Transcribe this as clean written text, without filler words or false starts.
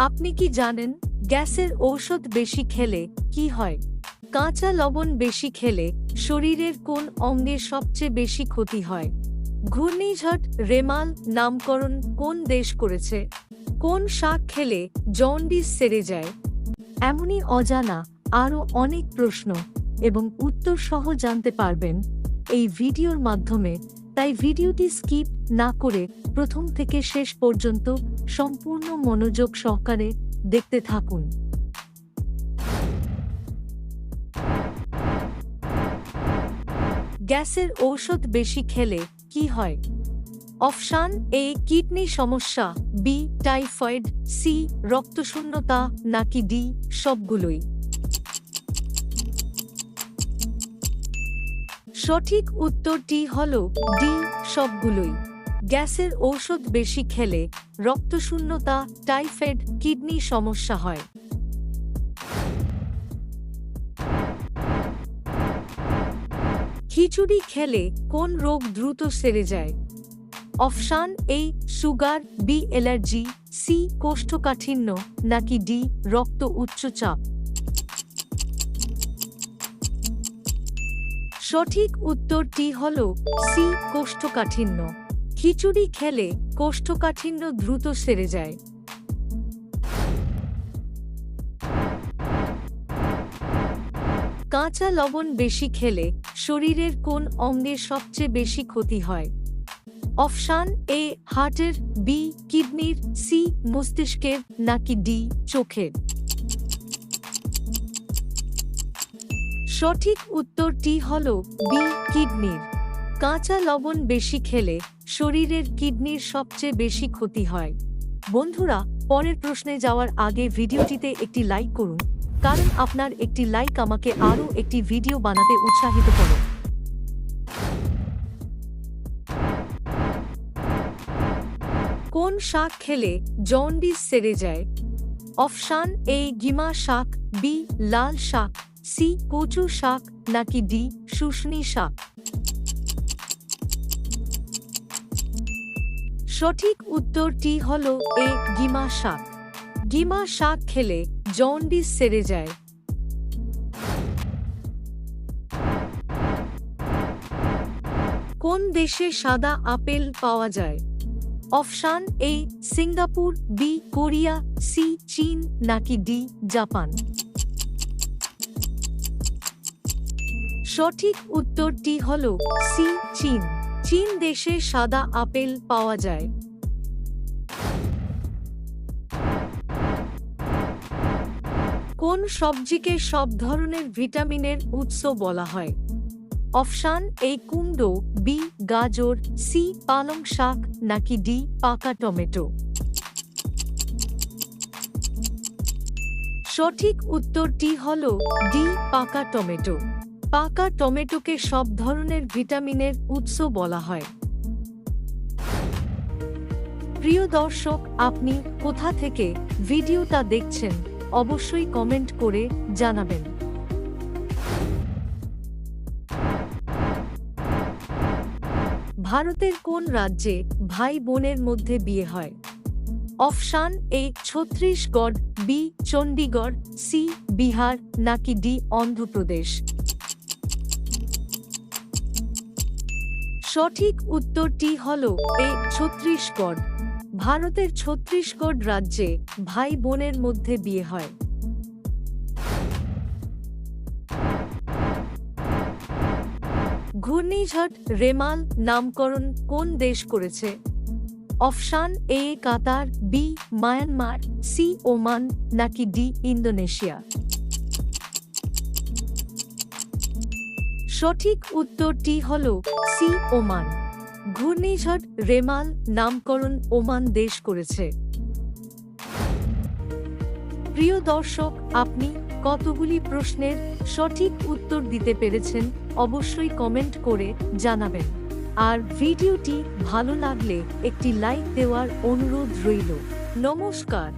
আপনি কি জানেন গ্যাসের ঔষধ বেশি খেলে কি হয়? কাঁচা লবণ বেশি খেলে শরীরের কোন অঙ্গে সবচেয়ে বেশি ক্ষতি হয়? ঘূর্ণিঝড় রেমাল নামকরণ কোন দেশ করেছে? কোন শাক খেলে জন্ডিস সেরে যায়? এমনই অজানা আরও অনেক প্রশ্ন এবং উত্তর সহ জানতে পারবেন এই ভিডিওর মাধ্যমে। তাই ভিডিওটি স্কিপ না করে প্রথম থেকে শেষ পর্যন্ত সম্পূর্ণ মনোযোগ সহকারে দেখতে থাকুন। গ্যাসের ঔষধ বেশি খেলে কি হয়? অপশান এ কিডনি সমস্যা, বি টাইফয়েড, সি রক্তশূন্যতা, নাকি ডি সবগুলোই? সঠিক উত্তরটি হল ডি সবগুলোই। গ্যাসের ঔষধ বেশি খেলে রক্তশূন্যতা, টাইফয়েড, কিডনি সমস্যা হয়। খিচুড়ি খেলে কোন রোগ দ্রুত সেরে যায়? Option A sugar, B allergy, C কোষ্ঠকাঠিন্য, নাকি ডি রক্ত উচ্চচাপ? সঠিক উত্তরটি হল সি কোষ্ঠকাঠিন্য। খিচুড়ি খেলে কোষ্ঠকাঠিন্য দ্রুত সেরে যায়। কাঁচা লবণ বেশি খেলে শরীরের কোন অঙ্গে সবচেয়ে বেশি ক্ষতি হয়? অপশান এ হার্টের, বি কিডনির, সি মস্তিষ্কের, নাকি ডি চোখের? সঠিক উত্তরটি হল বি কিডনির। কাঁচা লবণ বেশি খেলে শরীরের কিডনির সবচেয়ে বেশি ক্ষতি হয়। বন্ধুরা, পরের প্রশ্নে যাওয়ার আগে ভিডিওটিতে একটি লাইক করুন, কারণ আপনার একটি লাইক আমাকে আরও একটি ভিডিও বানাতে উৎসাহিত করে। কোন শাক খেলে জন্ডিস সেরে যায়? অপশান এ গিমা শাক, বি লাল শাক, সি কচু শাক, নাকি ডি শুষ্নী শাক? সঠিক উত্তরটি হল এ গিমা শাক। গিমা শাক খেলে জন্ডিস সেরে যায়। কোন দেশে সাদা আপেল পাওয়া যায়? Option A Singapore, B Korea, C চীন, নাকি ডি জাপান? সঠিক উত্তরটি হল সি চীন। চীন দেশে সাদা আপেল পাওয়া যায়। কোন সবজিকে সব ধরনের ভিটামিনের উৎস বলা হয়? অপশান এ কুমড়ো, বি গাজর, সি পালং শাক, নাকি ডি পাকা টমেটো? সঠিক উত্তরটি হল ডি পাকা টমেটো। পাকা টমেটোকে সব ধরনের ভিটামিনের উৎস বলা হয়। প্রিয় দর্শক, আপনি কোথা থেকে ভিডিওটা দেখছেন অবশ্যই কমেন্ট করে জানাবেন। ভারতের কোন রাজ্যে ভাই বোনের মধ্যে বিয়ে হয়? Option A Chhattisgarh, B Chandigarh, C Bihar, নাকি ডি অন্ধ্রপ্রদেশ? সঠিক উত্তরটি হল এ ছত্তিশগড়। ভারতের ছত্তিশগড় রাজ্যে ভাই বোনের মধ্যে বিয়ে হয়। ঘূর্ণিঝড় রেমাল নামকরণ কোন দেশ করেছে? Option A Qatar, B Myanmar, C Oman, নাকি ডি ইন্দোনেশিয়া? সঠিক উত্তরটি হল সি ওমান। ঘূর্ণিঝড় রেমাল নামকরণ ওমান দেশ করেছে। প্রিয় দর্শক, আপনি কতগুলি প্রশ্নের সঠিক উত্তর দিতে পেরেছেন অবশ্যই কমেন্ট করে জানাবেন। আর ভিডিওটি ভালো লাগলে একটি লাইক দেওয়ার অনুরোধ রইল। নমস্কার।